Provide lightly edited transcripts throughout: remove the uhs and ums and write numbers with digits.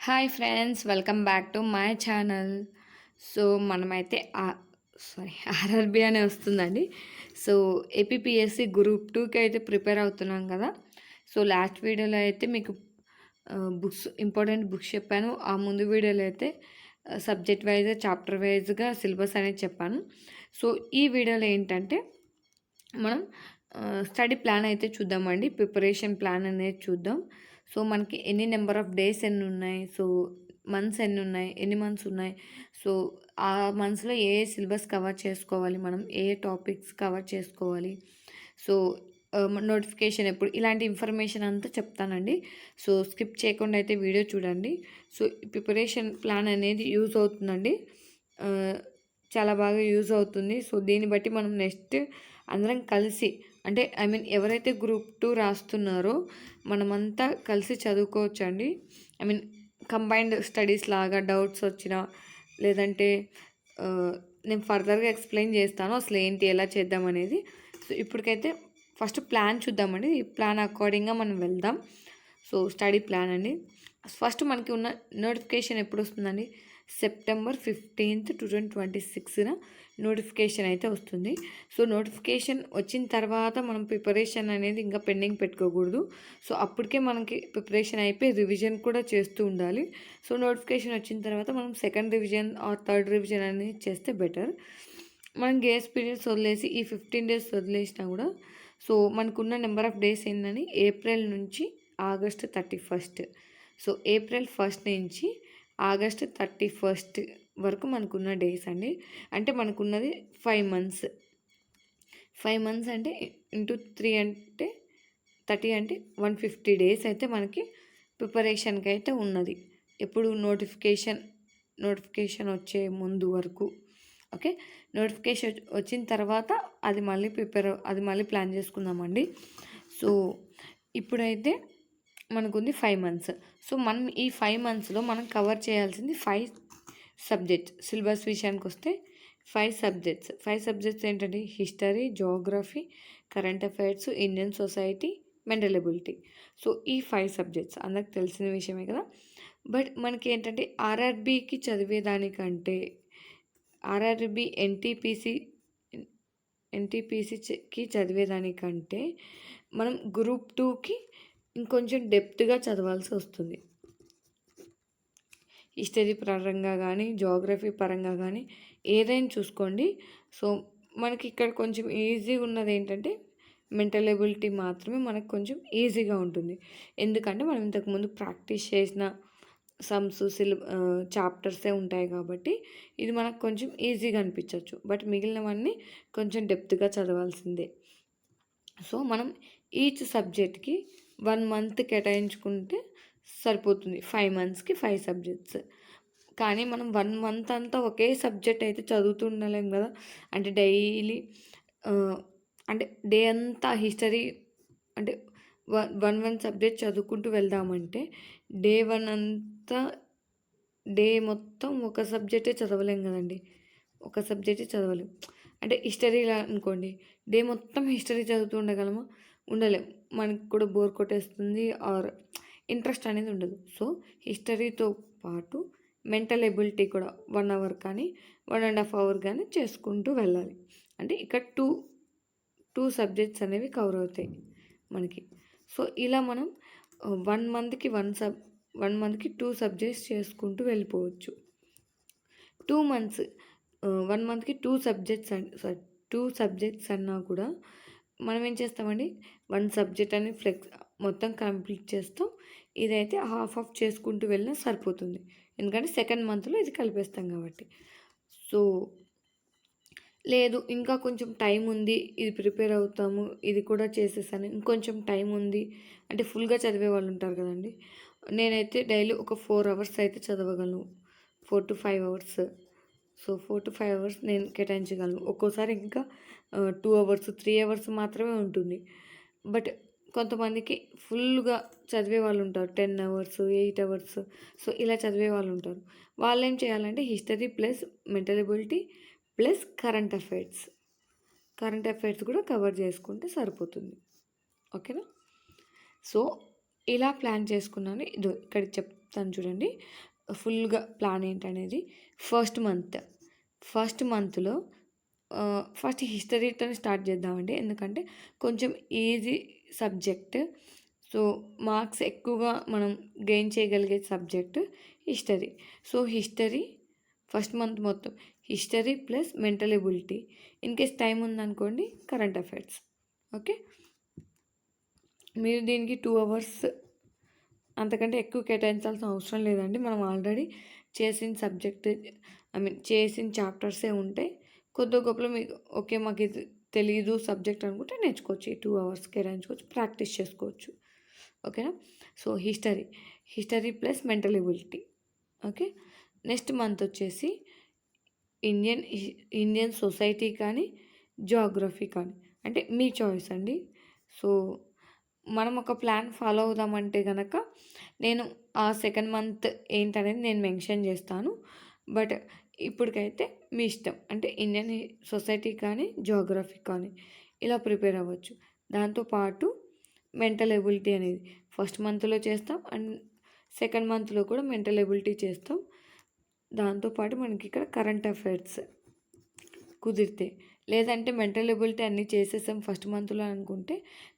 Hi friends, welcome back to my channel. So మనమైతే RRB అనే వస్తుందండి. సో ఏపీపీఎస్సి గ్రూప్ 2కి అయితే ప్రిపేర్ అవుతున్నాం కదా. సో లాస్ట్ వీడియోలో అయితే మీకు ఇంపార్టెంట్ బుక్స్ చెప్పాను. ఆ ముందు వీడియోలో అయితే సబ్జెక్ట్ వైజ్ చాప్టర్ వైజ్గా సిలబస్ అనేది చెప్పాను. సో ఈ వీడియోలో ఏంటంటే మనం స్టడీ ప్లాన్ అయితే చూద్దామండి. ప్రిపరేషన్ ప్లాన్ అనేది చూద్దాం. సో మనకి ఎన్ని నెంబర్ ఆఫ్ డేస్ ఎన్ని ఉన్నాయి, సో మంత్స్ ఎన్ని ఉన్నాయి, ఎన్ని మంత్స్ ఉన్నాయి, సో ఆ మంత్స్లో ఏ సిలబస్ కవర్ చేసుకోవాలి, మనం ఏ టాపిక్స్ కవర్ చేసుకోవాలి, సో నోటిఫికేషన్ ఎప్పుడు, ఇలాంటి ఇన్ఫర్మేషన్ అంతా చెప్తానండి. సో స్కిప్ చేయకుండా అయితే వీడియో చూడండి. సో ప్రిపరేషన్ ప్లాన్ అనేది యూజ్ అవుతుందండి, చాలా బాగా యూజ్ అవుతుంది. సో దీన్ని బట్టి మనం నెక్స్ట్ అందరం కలిసి, అంటే ఎవరైతే గ్రూప్ 2 రాస్తున్నారో మనమంతా కలిసి చదువుకోవచ్చు అండి. కంబైన్డ్ స్టడీస్ లాగా డౌట్స్ వచ్చినా, లేదంటే నేను ఫర్దర్గా ఎక్స్ప్లెయిన్ చేస్తాను అసలు ఏంటి ఎలా చేద్దాం అనేది. సో ఇప్పటికైతే ఫస్ట్ ప్లాన్ చూద్దామండి. ఈ ప్లాన్ అకార్డింగ్గా మనం వెళ్దాం. సో స్టడీ ప్లాన్ అండి. ఫస్ట్ మనకి ఉన్న నోటిఫికేషన్ ఎప్పుడు వస్తుందండి? సెప్టెంబర్ 15th 2026 నోటిఫికేషన్ అయితే వస్తుంది. సో నోటిఫికేషన్ వచ్చిన తర్వాత మనం ప్రిపరేషన్ అనేది ఇంకా పెండింగ్ పెట్టుకోకూడదు. సో అప్పటికే మనకి ప్రిపరేషన్ అయిపోయి రివిజన్ కూడా చేస్తూ ఉండాలి. సో నోటిఫికేషన్ వచ్చిన తర్వాత మనం second revision or third revision అనేది చేస్తే బెటర్. మనం గ్రేస్ పీరియడ్స్ వదిలేసి ఈ 15 days వదిలేసినా కూడా, సో మనకున్న నెంబర్ ఆఫ్ డేస్ ఏంటని ఏప్రిల్ నుంచి ఆగస్ట్ 31. సో ఏప్రిల్ 1 నుంచి ఆగస్ట్ 31 వరకు మనకున్న డేస్ అండి. అంటే మనకున్నది 5 months. 5 months అంటే ఇంటూ 3 అంటే 30, అంటే 150 days అయితే మనకి ప్రిపరేషన్కి అయితే ఉన్నది. ఎప్పుడు నోటిఫికేషన్ వచ్చే ముందు వరకు. ఓకే, నోటిఫికేషన్ వచ్చిన తర్వాత అది మళ్ళీ ప్లాన్ చేసుకుందామండి. సో ఇప్పుడైతే మనకుంది 5 months. సో మనం ఈ 5 monthsలో మనం కవర్ చేయాల్సింది 5 subjects. సిలబస్ విషయానికి వస్తే 5 subjects. 5 subjects ఏంటంటే history, geography, current affairs, Indian society, mental ability. So ఈ 5 subjects అందరికి తెలిసిన విషయమే కదా. బట్ మనకి ఏంటంటే ఆర్ఆర్బీకి చదివేదానికంటే, ఆర్ఆర్బీ ఎన్టీపీసీకి చదివేదానికంటే మనం గ్రూప్ 2కి ఇంకొంచెం డెప్త్గా చదవాల్సి వస్తుంది. హిస్టరీ పరంగా కానీ, జోగ్రఫీ పరంగా కానీ ఏదైనా చూసుకోండి. సో మనకి ఇక్కడ కొంచెం ఈజీగా ఉన్నది ఏంటంటే మెంటల్ ఎబిలిటీ మాత్రమే మనకు కొంచెం ఈజీగా ఉంటుంది. ఎందుకంటే మనం ఇంతకుముందు ప్రాక్టీస్ చేసిన సమ్స్ చాప్టర్సే ఉంటాయి కాబట్టి ఇది మనకు కొంచెం ఈజీగా అనిపించవచ్చు. బట్ మిగిలినవన్నీ కొంచెం డెప్త్గా చదవాల్సిందే. సో మనం ఈచ్ సబ్జెక్ట్కి 1 month కేటాయించుకుంటే సరిపోతుంది. 5 monthsకి 5 subjects. కానీ మనం 1 month అంతా ఒకే సబ్జెక్ట్ అయితే చదువుతూ ఉండలేం కదా. అంటే డైలీ అంటే డే అంతా హిస్టరీ, అంటే వన్ సబ్జెక్ట్ చదువుకుంటూ వెళ్దామంటే డే మొత్తం ఒక సబ్జెక్టే చదవలేం కదండి. ఒక సబ్జెక్టే చదవలేం. అంటే హిస్టరీలా అనుకోండి, డే మొత్తం హిస్టరీ చదువుతూ ఉండగలమా? ఉండలేం. మనకు కూడా బోర్ కొట్టేస్తుంది, ఆర్ ఇంట్రెస్ట్ అనేది ఉండదు. సో హిస్టరీతో పాటు మెంటల్ ఎబిలిటీ కూడా 1 hour కానీ 1.5 hour కానీ చేసుకుంటూ వెళ్ళాలి. అంటే ఇక్కడ టూ సబ్జెక్ట్స్ అనేవి కవర్ అవుతాయి మనకి. సో ఇలా మనం 1 monthకి 2 subjects చేసుకుంటూ వెళ్ళిపోవచ్చు. 2 months 1 monthకి 2 subjects అన్నా కూడా మనం ఏం చేస్తామండి, 1 subject అని మొత్తం కంప్లీట్ చేస్తాం. ఇదైతే హాఫ్ చేసుకుంటూ వెళ్ళినా సరిపోతుంది. ఎందుకంటే సెకండ్ మంత్లో ఇది కలిపేస్తాం కాబట్టి. సో లేదు ఇంకా కొంచెం టైం ఉంది, ఇది ప్రిపేర్ అవుతాము, ఇది కూడా చేసేసాను, ఇంకొంచెం టైం ఉంది అంటే ఫుల్గా చదివే వాళ్ళు ఉంటారు కదండి. నేనైతే డైలీ ఒక 4 hours అయితే చదవగలను, 4 to 5 hours. So 4 to 5 hours నేను కేటాయించగలను. ఒక్కోసారి ఇంకా 2 hours 3 hours మాత్రమే ఉంటుంది. బట్ కొంతమందికి ఫుల్గా చదివే వాళ్ళు ఉంటారు, 10 hours 8 hours. సో ఇలా చదివే వాళ్ళు ఉంటారు. వాళ్ళు ఏం చేయాలంటే history plus mental ability plus current affairs కూడా కవర్ చేసుకుంటే సరిపోతుంది. ఓకేనా? సో ఇలా ప్లాన్ చేసుకున్నాను. ఇక్కడ చెప్తాను చూడండి. ఫుల్గా ప్లాన్ ఏంటనేది. ఫస్ట్ మంత్లో ఫస్ట్ హిస్టరీతో స్టార్ట్ చేద్దామండి. ఎందుకంటే కొంచెం ఈజీ సబ్జెక్ట్. సో మార్క్స్ ఎక్కువగా మనం గెయిన్ చేయగలిగే subject history. So history first month మొత్తం history plus mental ability. In case time ఉందనుకోండి కరెంట్ అఫైర్స్. ఓకే, మీరు దీనికి 2 అవర్స్ అంతకంటే ఎక్కువ కేటాయించాల్సిన అవసరం లేదండి. మనం ఆల్రెడీ చేసిన సబ్జెక్ట్ చేసిన చాప్టర్సే ఉంటాయి. కొద్ది గొప్పలో మీకు ఓకే మాకు ఇది తెలీదు సబ్జెక్ట్ అనుకుంటే నేర్చుకోవచ్చు. ఈ 2 అవర్స్ కేటాయించుకోవచ్చు, ప్రాక్టీస్ చేసుకోవచ్చు. ఓకేనా. So history plus mental ability. Okay, next month వచ్చేసి ఇండియన్ సొసైటీ కానీ జియోగ్రఫీ కానీ, అంటే మీ చాయిస్ అండి. సో మనం ఒక ప్లాన్ ఫాలో అవుదామంటే కనుక నేను ఆ సెకండ్ మంత్ ఏంటనేది నేను మెన్షన్ చేస్తాను. బట్ ఇప్పటికైతే మీ ఇష్టం. అంటే ఇండియన్ సొసైటీ కానీ జియోగ్రఫీ కానీ ఇలా ప్రిపేర్ అవ్వచ్చు. దాంతోపాటు మెంటల్ ఎబిలిటీ అనేది ఫస్ట్ మంత్లో చేస్తాం అండ్ సెకండ్ మంత్లో కూడా మెంటల్ ఎబిలిటీ చేస్తాం. దాంతోపాటు మనకి ఇక్కడ కరెంట్ అఫైర్స్ కుదిరితే, లేదంటే మెంటల్ ఎబిలిటీ అన్నీ చేసేసాం ఫస్ట్ మంత్లో అనుకుంటే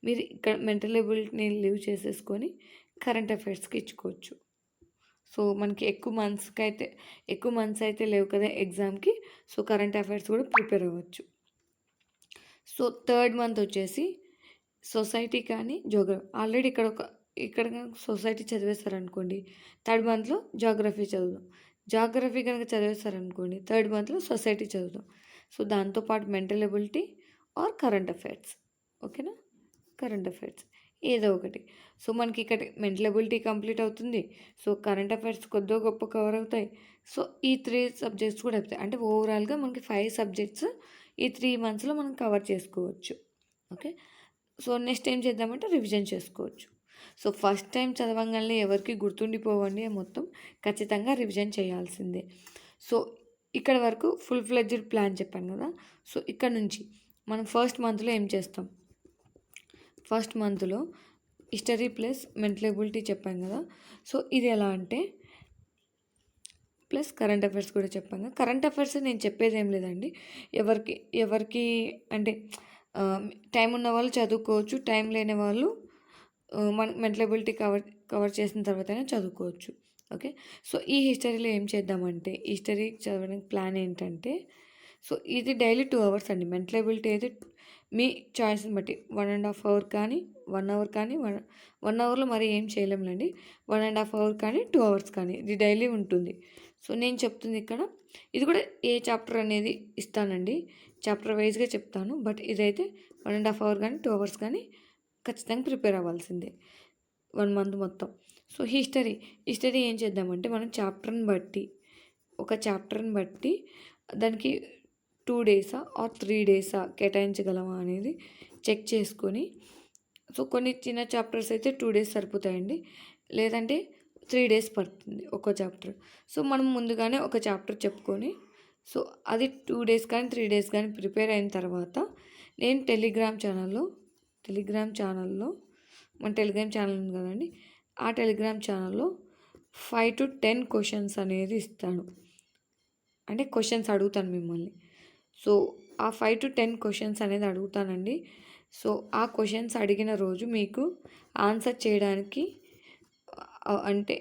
మీరు ఇక్కడ మెంటల్ ఎబిలిటీని లీవ్ చేసేసుకొని కరెంట్ అఫైర్స్కి ఇచ్చుకోవచ్చు. సో మనకి ఎక్కువ మంత్స్ అయితే లేవు కదా ఎగ్జామ్కి. సో కరెంట్ అఫైర్స్ కూడా ప్రిపేర్ అవ్వచ్చు. సో థర్డ్ మంత్ వచ్చేసి సొసైటీ కానీ జియోగ్రఫీ. ఆల్రెడీ ఇక్కడ సొసైటీ చదివేస్తారనుకోండి, థర్డ్ మంత్లో జియోగ్రఫీ చదువుదాం. జియోగ్రఫీ కనుక చదివేస్తారనుకోండి, థర్డ్ మంత్లో సొసైటీ చదువుదాం. సో దాంతోపాటు mental ability or current affairs. ఓకేనా, కరెంట్ అఫైర్స్ ఏదో ఒకటి. సో మనకి ఇక్కడ మెంటల్ ఎబిలిటీ కంప్లీట్ అవుతుంది. సో కరెంట్ అఫైర్స్ కొద్దో గొప్ప కవర్ అవుతాయి. సో ఈ 3 సబ్జెక్ట్స్ కూడా అవుతాయి. అంటే ఓవరాల్గా మనకి 5 సబ్జెక్ట్స్ ఈ 3 మంత్స్లో మనం కవర్ చేసుకోవచ్చు. ఓకే, సో నెక్స్ట్ ఏం చేద్దామంటే రివిజన్ చేసుకోవచ్చు. సో ఫస్ట్ టైం చదవంగానే ఎవరికి గుర్తుండిపోవండి మొత్తం, ఖచ్చితంగా రివిజన్ చేయాల్సిందే. సో ఇక్కడ వరకు ఫుల్ ఫ్లెడ్జ్డ్ ప్లాన్ చెప్పాను కదా. సో ఇక్కడ నుంచి మనం ఫస్ట్ మంత్లో ఏం చేస్తాం, ఫస్ట్ మంత్లో హిస్టరీ ప్లస్ మెంటల్ ఎబిలిటీ చెప్పాను కదా. సో ఇది ఎలా అంటే ప్లస్ కరెంట్ అఫైర్స్ కూడా చెప్పాను కదా. కరెంట్ అఫైర్స్ నేను చెప్పేది ఏం లేదండి, ఎవరికి అంటే టైం ఉన్న వాళ్ళు చదువుకోవచ్చు, టైం లేని వాళ్ళు మన మెంటల్ ఎబిలిటీ కవర్ చేసిన తర్వాతనే చదువుకోవచ్చు. ఓకే, సో ఈ హిస్టరీలో ఏం చేద్దామంటే, హిస్టరీ చదవడానికి ప్లాన్ ఏంటంటే, సో ఇది డైలీ 2 అవర్స్ అండి. మెంటల్ ఎబిలిటీ అయితే మీ చాయిస్ని బట్టి 1.5 అవర్ కానీ 1 అవర్ కానీ 1 అవర్లో మరి ఏం చేయలేములేండి. 1.5 అవర్ కానీ 2 అవర్స్ కానీ ఇది డైలీ ఉంటుంది. సో నేను చెప్తుంది ఇక్కడ ఇది కూడా ఏ చాప్టర్ అనేది ఇస్తానండి, చాప్టర్ వైజ్గా చెప్తాను. బట్ ఇదైతే 1.5 అవర్ కానీ 2 అవర్స్ కానీ ఖచ్చితంగా ప్రిపేర్ అవ్వాల్సిందే 1 మంత్ మొత్తం. సో హిస్టరీ ఏం చేద్దామంటే మనం ఒక చాప్టర్ని బట్టి దానికి 2 డేసా ఆర్ 3 డేసా కేటాయించగలమా అనేది చెక్ చేసుకొని, సో కొన్ని చిన్న చాప్టర్స్ అయితే 2 డేస్ సరిపోతాయండి, లేదంటే 3 డేస్ పడుతుంది ఒక్కో చాప్టర్. సో మనం ముందుగానే ఒక చాప్టర్ చెప్పుకొని, సో అది 2 డేస్ కానీ 3 డేస్ కానీ ప్రిపేర్ అయిన తర్వాత నేను టెలిగ్రామ్ ఛానల్లో మన టెలిగ్రామ్ ఛానల్ ఉంది కదండి, ఆ టెలిగ్రామ్ ఛానల్లో 5 to 10 క్వశ్చన్స్ అనేది ఇస్తాను. అంటే క్వశ్చన్స్ అడుగుతాను మిమ్మల్ని. సో ఆ 5 to 10 క్వశ్చన్స్ అనేది అడుగుతానండి. సో ఆ క్వశ్చన్స్ అడిగిన రోజు మీకు ఆన్సర్ చేయడానికి అంటే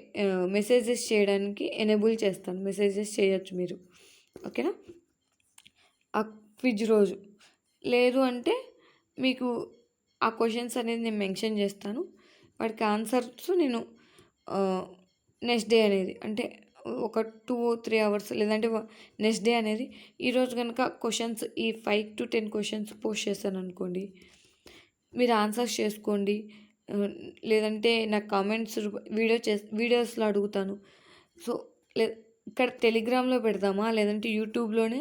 మెసేజెస్ చేయడానికి ఎనేబుల్ చేస్తాను. మెసేజెస్ చేయొచ్చు మీరు. ఓకేనా, ఆ క్విజ్ రోజు. లేదు అంటే మీకు ఆ క్వశ్చన్స్ అనేది నేను మెన్షన్ చేస్తాను, వాటికి ఆన్సర్స్ నేను నెక్స్ట్ డే అనేది అంటే ఒక 2-3 అవర్స్ లేదంటే నెక్స్ట్ డే అనేది ఈరోజు కనుక క్వశ్చన్స్ ఈ 5 to 10 క్వశ్చన్స్ పోస్ట్ చేశాను అనుకోండి, మీరు ఆన్సర్స్ చేసుకోండి. లేదంటే నాకు కామెంట్స్ వీడియోస్లో అడుగుతాను. సో ఇక్కడ టెలిగ్రామ్లో పెడదామా లేదంటే యూట్యూబ్లోనే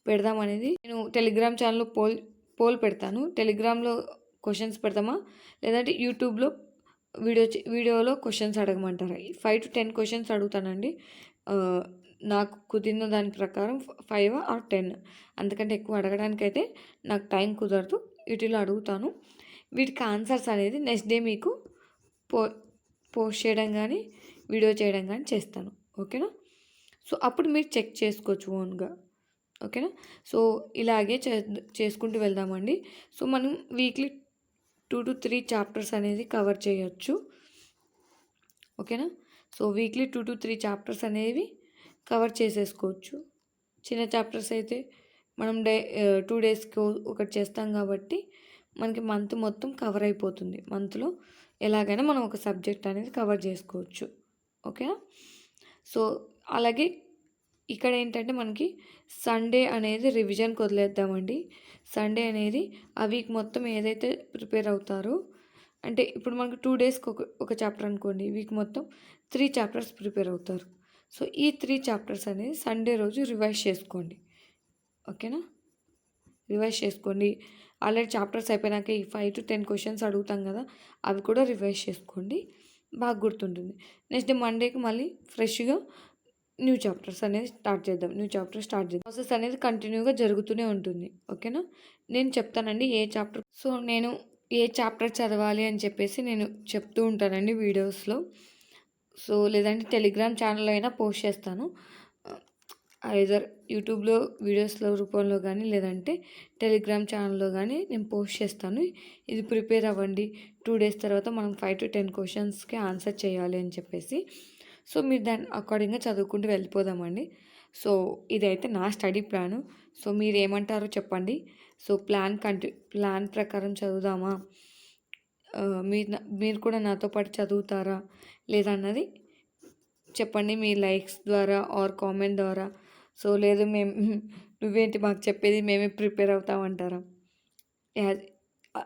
పెడదామా అనేది నేను టెలిగ్రామ్ ఛానల్లో పోల్ పెడతాను. టెలిగ్రామ్లో క్వశ్చన్స్ పెడతామా లేదంటే యూట్యూబ్లో వీడియోలో క్వశ్చన్స్ అడగమంటారా? 5 to 10 క్వశ్చన్స్ అడుగుతానండి. నాకు కుదిరిన దాని ప్రకారం 5 or 10, అంతకంటే ఎక్కువ అడగడానికైతే నాకు టైం కుదరదు. వీటిలో అడుగుతాను. వీటికి ఆన్సర్స్ అనేది నెక్స్ట్ డే మీకు పోస్ట్ చేయడం కానీ వీడియో చేయడం కానీ చేస్తాను. ఓకేనా? సో అప్పుడు మీరు చెక్ చేసుకోవచ్చు ఓన్గా. ఓకేనా? సో ఇలాగే చేసుకుంటూ వెళ్దామండి. సో మనం వీక్లీ 2-3 చాప్టర్స్ అనేది కవర్ చేయొచ్చు. ఓకేనా? సో వీక్లీ 2-3 చాప్టర్స్ అనేవి కవర్ చేసేసుకోవచ్చు. చిన్న చాప్టర్స్ అయితే మనం 2 డేస్‌కి ఒకటి చేస్తాం కాబట్టి మనకి మంత్ మొత్తం కవర్ అయిపోతుంది. మంత్‌లో ఎలాగైనా మనం ఒక సబ్జెక్ట్ అనేది కవర్ చేసుకోవచ్చు. ఓకేనా? సో అలాగే ఇక్కడ ఏంటంటే మనకి సండే అనేది రివిజన్‌కి వదిలేద్దామండి. సండే అనేది ఆ వీక్ మొత్తం ఏదైతే ప్రిపేర్ అవుతారో, అంటే ఇప్పుడు మనకు 2 డేస్‌కి ఒక చాప్టర్ అనుకోండి. వీక్ మొత్తం 3 చాప్టర్స్ ప్రిపేర్ అవుతారు. సో ఈ 3 చాప్టర్స్ అనేది సండే రోజు రివైజ్ చేసుకోండి. ఓకేనా? రివైజ్ చేసుకోండి. ఆల్రెడీ చాప్టర్స్ అయిపోయినాక ఈ 5-10 క్వెషన్స్ అడుగుతాం కదా! అవి కూడా రివైజ్ చేసుకోండి. బాగా గుర్తుంటుంది. నెక్స్ట్ డే మండేకి మళ్ళీ ఫ్రెష్‌గా న్యూ చాప్టర్స్ అనేది స్టార్ట్ చేద్దాం. న్యూ చాప్టర్ స్టార్ట్ చేద్దాం. ప్రాసెస్ అనేది కంటిన్యూగా జరుగుతూనే ఉంటుంది. ఓకేనా? నేను చెప్తానండి ఏ చాప్టర్. సో నేను ఏ చాప్టర్ చదవాలి అని చెప్పేసి నేను చెప్తూ ఉంటానండి వీడియోస్‌లో. సో లేదంటే టెలిగ్రామ్ ఛానల్‌లో అయినా పోస్ట్ చేస్తాను. ఐదర్ యూట్యూబ్‌లో వీడియోస్‌లో రూపంలో గానీ, లేదంటే టెలిగ్రామ్ ఛానల్‌లో గానీ నేను పోస్ట్ చేస్తాను. ఇది ప్రిపేర్ అవ్వండి. 2 డేస్ తర్వాత మనం 5-10 క్వెషన్స్‌కి ఆన్సర్ చేయాలి అని చెప్పేసి. సో మీరు దాని అకార్డింగ్‌గా చదువుకుంటూ వెళ్ళిపోదామండి. సో ఇదైతే నా స్టడీ ప్లాను. సో మీరేమంటారో చెప్పండి. సో ప్లాన్ ప్రకారం చదువుదామా? మీరు కూడా నాతో పాటు చదువుతారా? లేదా అన్నది చెప్పండి. మీ లైక్స్ ద్వారా ఆర్ కామెంట్ ద్వారా. సో లేదు మేము నువ్వేంటి మాకు చెప్పేది మేమే ప్రిపేర్ అవుతామంటారా? యాజ్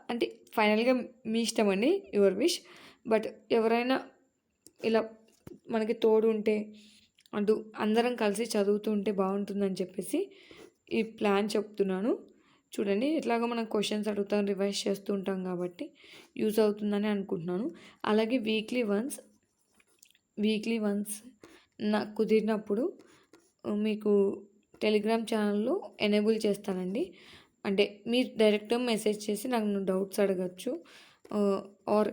అంటే ఫైనల్‌గా మీ ఇష్టం అండి. Your wish. బట్ ఎవరైనా ఇలా మనకి తోడు ఉంటే అటు అందరం కలిసి చదువుతూ ఉంటే బాగుంటుందని చెప్పేసి ఈ ప్లాన్ చెప్తున్నాను. చూడండి ఎట్లాగో మనం క్వెషన్స్ అడుగుతాం, రివైజ్ చేస్తూ ఉంటాం కాబట్టి యూజ్ అవుతుందని అనుకుంటున్నాను. అలాగే వీక్లీ వన్స్ నాకు కుదిరినప్పుడు మీకు టెలిగ్రామ్ ఛానల్‌లో ఎనేబుల్ చేస్తానండి. అంటే మీరు డైరెక్ట్‌గా మెసేజ్ చేసి నాకు డౌట్స్ అడగొచ్చు. ఆర్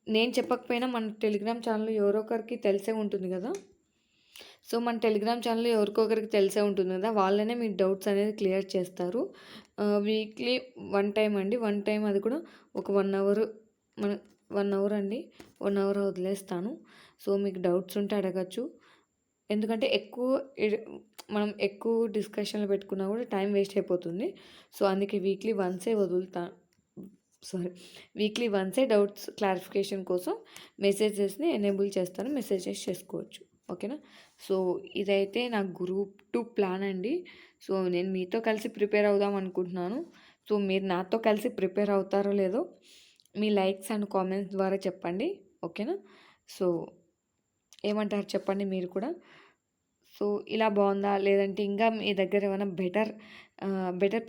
నేను చెప్పకపోయినా మన టెలిగ్రామ్ ఛానల్‌లో ఎవరో ఒకరికి తెలిసే ఉంటుంది కదా! సో మన టెలిగ్రామ్ ఛానల్‌లో ఎవరికొకరికి తెలిసే ఉంటుంది కదా! వాళ్ళనే మీ డౌట్స్ అనేది క్లియర్ చేస్తారు. వీక్లీ 1 టైమ్ అండి. 1 టైమ్ అది కూడా ఒక 1 అవర్ మన 1 అవర్ అండి. 1 అవర్ వదిలేస్తాను. సో మీకు డౌట్స్ ఉంటే అడగచ్చు. ఎందుకంటే మనం ఎక్కువ డిస్కషన్‌లు పెట్టుకున్నా కూడా టైం వేస్ట్ అయిపోతుంది. సో అందుకే వీక్లీ వన్సే డౌట్స్ క్లారిఫికేషన్ కోసం మెసేజెస్‌ని ఎనేబుల్ చేస్తాను. మెసేజెస్ చేసుకోవచ్చు. ఓకేనా? సో ఇదైతే నా గ్రూప్ 2 ప్లాన్ అండి. సో నేను మీతో కలిసి ప్రిపేర్ అవుదాం అనుకుంటున్నాను. సో మీరు నాతో కలిసి ప్రిపేర్ అవుతారో లేదో మీ లైక్స్ అండ్ కామెంట్స్ ద్వారా చెప్పండి. ఓకేనా? సో ఏమంటారు చెప్పండి మీరు కూడా. సో ఇలా బాగుందా? లేదంటే ఇంకా మీ దగ్గర ఏమైనా బెటర్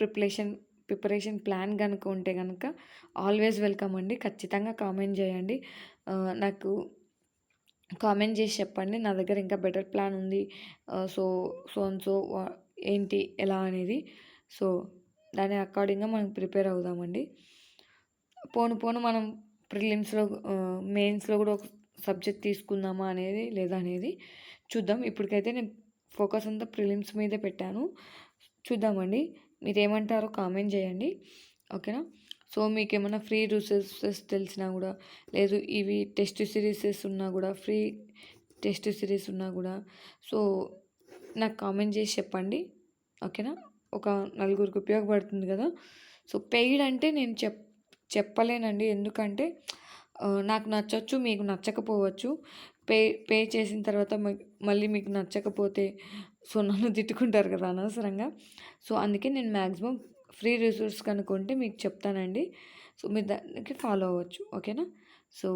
ప్రిపరేషన్ ప్లాన్ గనుక ఉంటే గనుక ఆల్వేస్ వెల్కమ్ అండి. ఖచ్చితంగా కామెంట్ చేయండి. నాకు కామెంట్ చేసి చెప్పండి. నా దగ్గర ఇంకా బెటర్ ప్లాన్ ఉంది. సో, సో అండ్ సో ఏంటి? ఎలా అనేది. సో దాని అకార్డింగ్‌గా మనం ప్రిపేర్ అవుదామండి. పోను మనం ప్రిలిమ్స్‌లో మెయిన్స్‌లో కూడా ఒక సబ్జెక్ట్ తీసుకుందామా అనేది లేదా అనేది చూద్దాం. ఇప్పటికైతే నేను ఫోకస్ అంతా ప్రిలిమ్స్ మీదే పెట్టాను. చూద్దామండి. మీరేమంటారో కామెంట్ చేయండి. ఓకేనా? సో మీకేమైనా ఫ్రీ రిసోర్సెస్ తెలిసినా కూడా, లేదు ఇవి టెస్ట్ సిరీసెస్ ఉన్నా కూడా, ఫ్రీ టెస్ట్ సిరీస్ ఉన్నా కూడా సో నాకు కామెంట్ చేసి చెప్పండి. ఓకేనా? ఒక నలుగురికి ఉపయోగపడుతుంది కదా! సో పెయిడ్ అంటే నేను చెప్పలేనండి. ఎందుకంటే నాకు నచ్చొచ్చు, మీకు నచ్చకపోవచ్చు. పే చేసిన తర్వాత మళ్ళీ మీకు నచ్చకపోతే సో నన్ను తిట్టుకుంటారు కదా అనవసరంగా. సో అందుకే నేను మ్యాక్సిమం ఫ్రీ రిసోర్స్ కనుక్కుంటే మీకు చెప్తానండి. సో మీరు దానికి ఫాలో అవ్వచ్చు. ఓకేనా? సో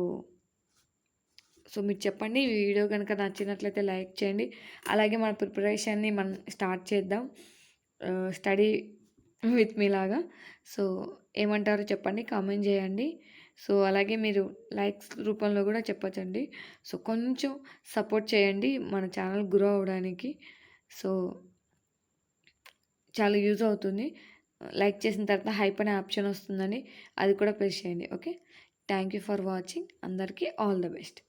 మీరు చెప్పండి. ఈ వీడియో కనుక నచ్చినట్లయితే లైక్ చేయండి. అలాగే మన ప్రిపరేషన్ని మనం స్టార్ట్ చేద్దాం. స్టడీ విత్ మీ లాగా. సో ఏమంటారో చెప్పండి. కామెంట్ చేయండి. సో అలాగే మీరు లైక్స్ రూపంలో కూడా చెప్పొచ్చండి. సో కొంచెం సపోర్ట్ చేయండి మన ఛానల్ గ్రో అవ్వడానికి. సో చాలా యూజ్ అవుతుంది. లైక్ చేసిన తర్వాత హైప్ అనే ఆప్షన్ వస్తుందండి. అది కూడా ప్రెస్ చేయండి. Okay. Thank you for watching. అందరికీ ఆల్ ద బెస్ట్.